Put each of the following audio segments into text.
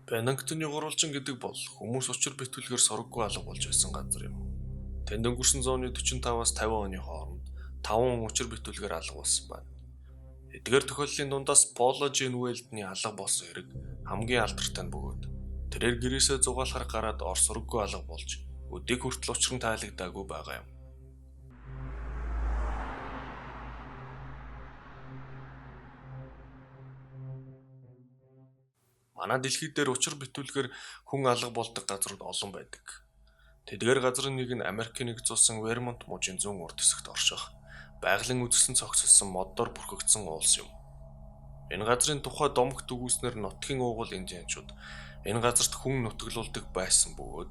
Пенангтны гурвалжин гэдэг бол хүмүүс учир битүүлгээр сургаггүй алга болж байсан газар юм. Тэнд өнгөрсөн зууны 45-аас 50 оны хооронд 5 учир битүүлгээр алга болсон байна. Эдгээр тохиолдлын дундаас Поло Женуэлдний алга болсон хэрэг хамгийн алдартай нь бөгөөд тэрээр гэрээсээ зугаалахаар гараад ор сургаггүй алга болж өдийг хүртэл учран тайлагдаагүй байгаа юм. Манай дэлхий дээр учир битүүлгээр хүн алга болдог газрууд олон байдаг. Тэдгээр газрын нэг нь Америкийн нэгдсэн улсын Вермонт мужийн зүүн урд хэсэгт орших байгалийн үзэсгэлэн цогцолсон моддоор бүрхэгдсэн уулс юм. Энэ газрын тухай домогт өгүүлснээр нутгийн уугуул индианчууд энэ газарт хүн нутаглуулдаг байсан бөгөөд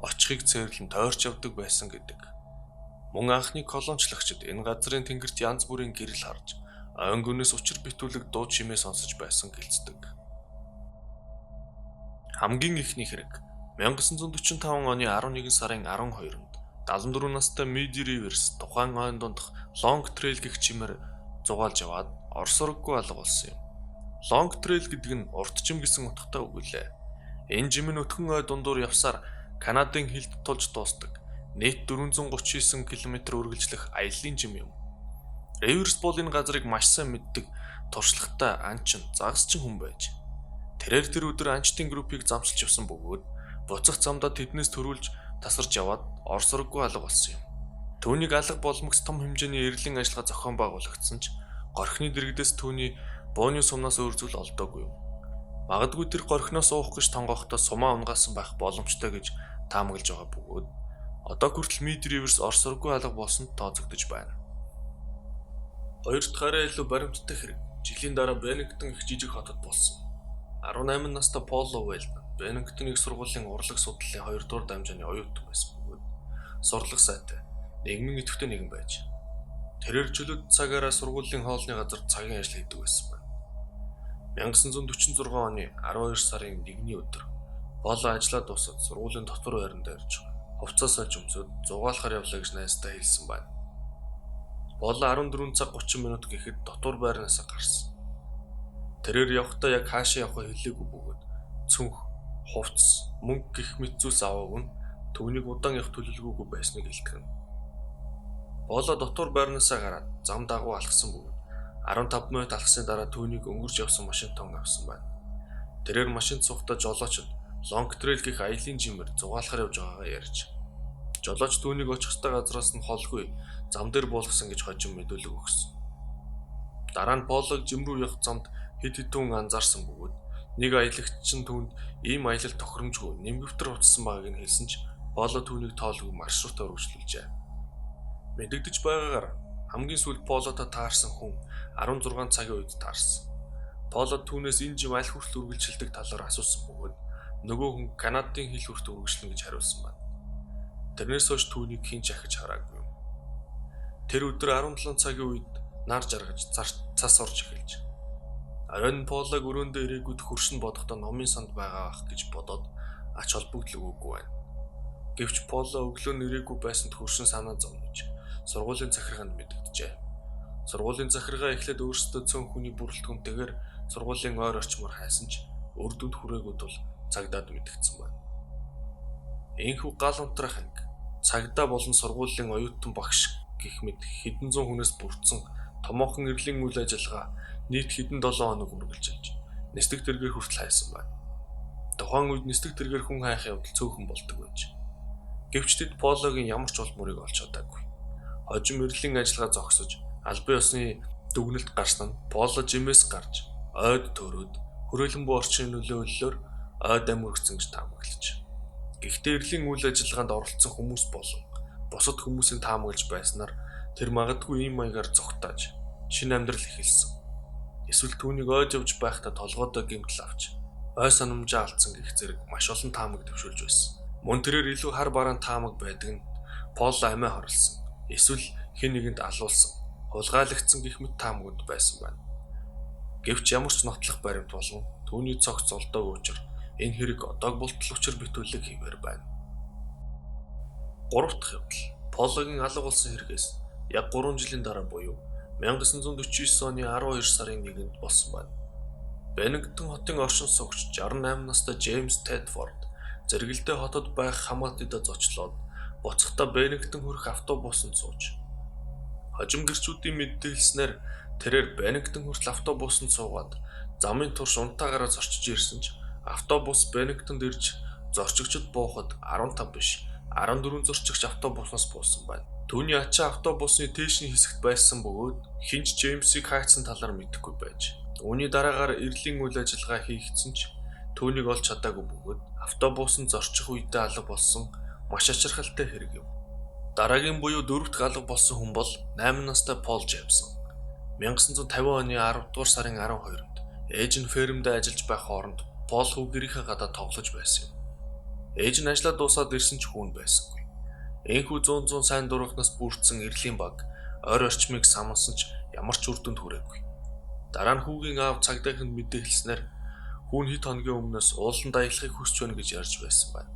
очихыг цээрлэн тойрч явдаг байсан гэдэг. Мөн анхны колончлогчид энэ газрын тэнгэрт янз бүрийн гэрэл харж ойн гүнээс учир битүүлэг дуу чимээ сонсож байсан гэлцдэг. Хамгийн ихний хэрэг 1945 оны 11 сарын 12-нд 74 настай Миди Риверс тухайн ойн дундх Лонг Трейл гэх чимээр зугаалж яваад ор сургаггүй алга болсон юм. Лонг Трейл гэдэг нь уртчим гэсэн утгатай үг лээ. Энэ жим нь өтгөн ой дундуур явсаар Канадын хилд тулж дуустдаг. Нийт 439 км үргэлжлэх аяллаа жим юм. Риверс бол энэ газрыг маш сайн мэддэг туршлагатай анчин, загасчин хүн байж. Тэрээр тэр өдөр анчтын группийг замсалж явсан бөгөөд буцах замдаа тэднээс төрүүлж тасарч яваад ор сургаггүй алга болсон юм. Түүнийг алга боломгц том хэмжээний эрэлэн ажиллагаа зохион байгуулагдсан ч горхины дэргэдээс түүний бууны сумнаас өөр зүйл олдоогүй юм. Магадгүй тэр горхиноос уух гэж тонгохдоо сумаа унгаасан байх боломжтой гэж таамаглаж байгаа бөгөөд одоо хүртэл Мид Риверс ор сургаггүй алга болсонд тооцогдож байна. Хоёр дахь арай илүү баримттай хэрэг жилийн дараа Беннингтон их жижиг хотод болсон. 18 настай Поло Уэлд Беннингтон их сургуулийн урлаг судлалын 2 дугаар дамжааны оюутан байсан бөгөөд сурлах сайтай нийгмийн идэвхтэй нэгэн байж. Тэрээр чөлөөт цагаараа сургуулийн хоолны газар цагийн ажил хийдэг байсан байна. 1946 оны 12 сарын 1-ний өдөр Поло ажлаа дуусаад сургуулийн дотор байранд ирж хувцас сольж өмсөд зугаалахаар явлаа гэж найзтай хэлсэн байна. Поло 14 цаг 30 минут гэхэд дотор байрнаас гарсан. Тэрээр явхдаа яг хаашаа явахаа хэлээгүй бөгөөд цүнх, хувцас, мөнгө гэх мэт зүйлс аваагүй нь түүнийг удаан явах төлөвлөгөөгүй байсныг илтгэн. Поло дотор байрнаасаа гараад зам дагуу алхсан бөгөөд 15 минут алхсны дараа түүнийг өнгөрч явсан машин тон авсан байна. Тэрээр машинд суухдаа жолоочд Лонг Трейл гэх аялын жимээр зугаалахаар явж байгаагаа ярьж. Жолооч түүнийг очих ёстой газраас нь холгүй зам дээр буулгасан гэж хожим мэдүүлэг өгсөн. Дараа нь Полог жим рүү явах замд хэд хэдэн анзаарсан бөгөөд нэг аялагч чинь түүнд ийм аялал тохиромжгүй нэмгэвтер утсан байгааг нь хэлсэн ч Поло түүнийг тоолгүй маршрутаар үргэлжлүүлжээ. Мэдэгдэж байгаагаар хамгийн сүүлд Полотой таарсан хүн 16 цагийн үед таарсан. Поло түүнээс энэ жим аль хүртэл үргэлжилдэг талаар асуусан бөгөөд нөгөө хүн Канадын хил хүртэл үргэлжлэнэ гэж хариулсан байна. Тэрнээс хойш түүнийг хэн ч ахиж хараагүй юм. Тэр өдөр 17 цагийн үед нар жаргаж цас орж эхэлж. Оройн Полог өрөөндөө ирээгүйд хөршин бодохдоо номын санд байгаа ах гэж бодоод ач холбогдол өгөөгүй байна. Гэвч Поло өглөө нэрээгүй байсанд хөршин санаа зовнож сургуулийн захиргаанд мэдэгджээ. Сургуулийн захиргаа эхлээд өөрсдөө цөөн хүний бүрэлдэхүүнтэйгээр сургуулийн ойр орчмоор хайсан ч үр дүнд хүрээгүй тул цагдаад мэдгдсэн байна. Энэхүү гал унтрах анги цагдаа болон сургуулийн оюутан багш гэх мэт хэдэн зуун хүнээс бүрдсэн томоохон эрлийн үйл ажиллагаа нийт хэдэн 7 хоног үргэлжилж нислэг тэргээр хүртэл хайсан байна. Тухайн үед нислэг тэргээр хүн хайх явдал цөөхөн болдог байж. Гэвч тэд Пологийн ямар ч ул мөрийг олж чадаагүй. Хожим эрлийн ажиллагаа зогсож албан ёсны дүгнэлт гарсан нь Поло жимээс гарч ойд төрөөд хүрээлэн буй орчны нөлөөллөөр ойд амиргцэн гэж таамаглаж. Гэхдээ эрлийн үйл ажиллагаанд оролцсон хүмүүс болон бусад хүмүүсийн таамаглаж байснаар тэр магадгүй ийм маягаар зогтоож шинэ амьдрал эхэлсэн. Эсвэл түүнийг ойж явж байхдаа толгойдоо гэмтэл авч ой санамжаа алдсан гэх зэрэг маш олон таамаг төвшүүлж байсан. Мөн тэрээр илүү хар бараан таамаг байдаг нь Поло амиа хорлсон. Эсвэл хэн нэгэнд алуулсан, хулгайлагдсан гэх мэт таамагуд байсан байна. Гэвч ямар ч нотлох баримт болон түүний цогц олдоогүй учраас энэ хэрэг одоог болтол учир битүүлэг хиймээр байна. 3 дахь явдал Пологийн алга болсон хэрэгээс яг 3 жилийн дараа буюу 1949 оны 12 сарын 1-нд болсон байна. Беннингтон хотын оршин суугч 68 настай Джеймс Тедфорд зэрэгэлдээ хотод байх хамаатыдаа зочлоод буцахдаа Беннингтон хүрэх автобусанд сууж. Хожим гэрчүүдийн мэдээлснээр тэрээр Беннингтон хүртэл автобусанд суугаад замын турш унтаагаараа зорчиж ирсэн ч автобус Беннингтонд ирж зорчигчд буухад 15 биш 14 зорчигч автобуснаас буусан байна. Түүний ачаа автобусны дээшний хэсэгт байсан бөгөөд хинч Джеймсийг хайцсан талаар мэдэхгүй байж. Үүний дараагаар эрлийн үйл ажиллагаа хийгдсэн ч түүнийг олж чадаагүй бөгөөд автобусанд зорчих үедээ алга болсон маш ачаархалтай хэрэг юм. Дараагийн буюу дөрөвт алга болсон хүн бол 8 настай Пол Джеймсон. 1950 оны 10 дугаар сарын 12-нд ээж нь фермд ажиллаж байх хооронд Пол хүү гэрийнхээ гадаа тоглож байсан юм. Ээж нь ажлаа дуусаад ирсэн ч хүүн байсангүй. Энэхүү 100 сайн дургахнаас бүрдсэн эрлийн баг ойр орчмыг самсан ч ямар ч үр дүнд хүрээгүй. Дараа нь хүүгийн аав цагдаагт мэдээлснээр хүүн хэд хоногийн өмнөөс ууланд аялахыг хүсч байна гэж ярьж байсан байна.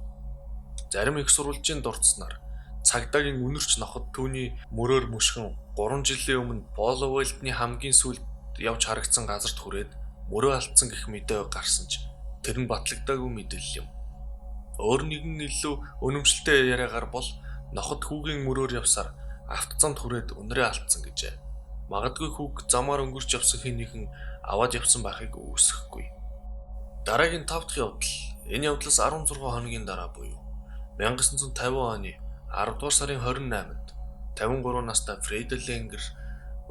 Зарим их сурвалжийн дурдсанаар цагдаагийн үнэрч ноход түүний мөрөөр мөшгөн 3 жилийн өмнө Боловелдны хамгийн сүүлд явж харагдсан газарт хүрээд мөрөө алдсан гэх мэдээ гарсан ч тэр нь батлагдаагүй мэдээлэл юм. Өөр нэгэн илүү өнөмшлтэй яриагаар бол ноход хүүгийн мөрөөр явсаар автоцанд хүрээд өнрөө алдсан гэжээ. Магадгүй хүүг замаар өнгөрч явсан хэн нэгэн аваад явсан байхыг үүсэхгүй. Дараагийн 5 дахь явдал энэ явдлаас 16 хоногийн дараа буюу 1950 оны 10 дугаар сарын 28-нд 53 настай Фрейда Ленгер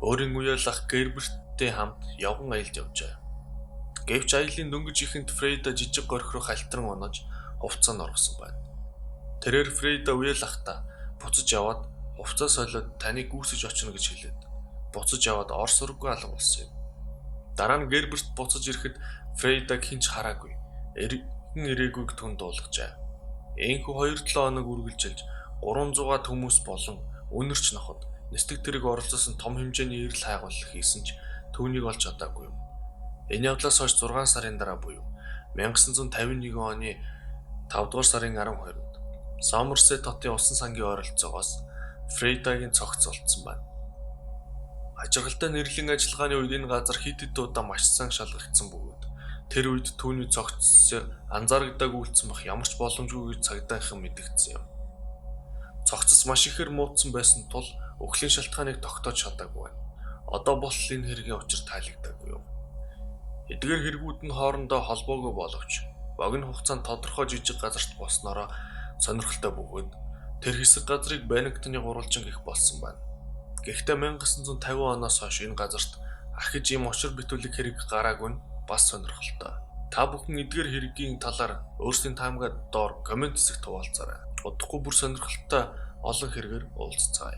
өөрийн үеэл ах Герберттэй хамт явган аялж явжээ. Гэвч аялын дөнгөж ихэнд Фрейда жижиг горхироо халтран унаж хувцаанд орсон байна. Тэрээр Фрейда үеэл ахта буцаж яваад хувцас солиод таныг гүйсэж очно гэж хэлээд буцаж яваад ор сурггүй алга болсон юм. Дараа нь Герберт буцаж ирэхэд Фрейдаг хинч хараагүй. Эргэн ирээгүйг түн дуулгажээ. Энэхүү 2-7 хоног үргэлжилж 300-аад хүмүүс болон үнэрч ноход нэстэг тэрэг оролцсон том хэмжээний эрэл хайгуулах хийсэн ч түүнийг олж чадаагүй юм. Энэ явдлаас хойш 6 сарын дараа буюу 1951 оны 5 дугаар сарын 12-нд Сомерсет хотын усан сангийн ойролцоогоос Фрейдагийн цогц олдсон байна. Ажиргалтай нэрлэлийн ажиллагааны үед энэ газар хэд хэд удаа маш сайн шалгагдсан бөгөөд тэр үед түүний цогц анзаарагдаагүй үлдсэн бах ямар ч боломжгүй гэж цагдаахан мэдэгдсэн юм. Цогцос маш ихээр муудсан байсан тул өхлийн шалтгааныг тогтоож чадаагүй байна. Одоо бол энэ хэргийн учир таалагдаагүй юм. Эдгээр хэрэгүүд нь хоорондоо холбоогүй боловч богино хугацаанд тодорхой жижиг газарт болсноороо сонирхолтой бөгөөд тэр хэсэг газрыг Беннингтоны гурвалжин гэх болсон байна. Гэхдээ 1950 оноос хойш энэ газарт ахиж ийм очир битүүлэг хэрэг гараагүй нь бас сонирхолтой. Та бүхэн эдгээр хэргийн талаар өөрсдийн таамагаа доор комент хэсэгт хуваалцаарай. Удахгүй бүр сонирхолтой олон хэрэгээр уулзцаая.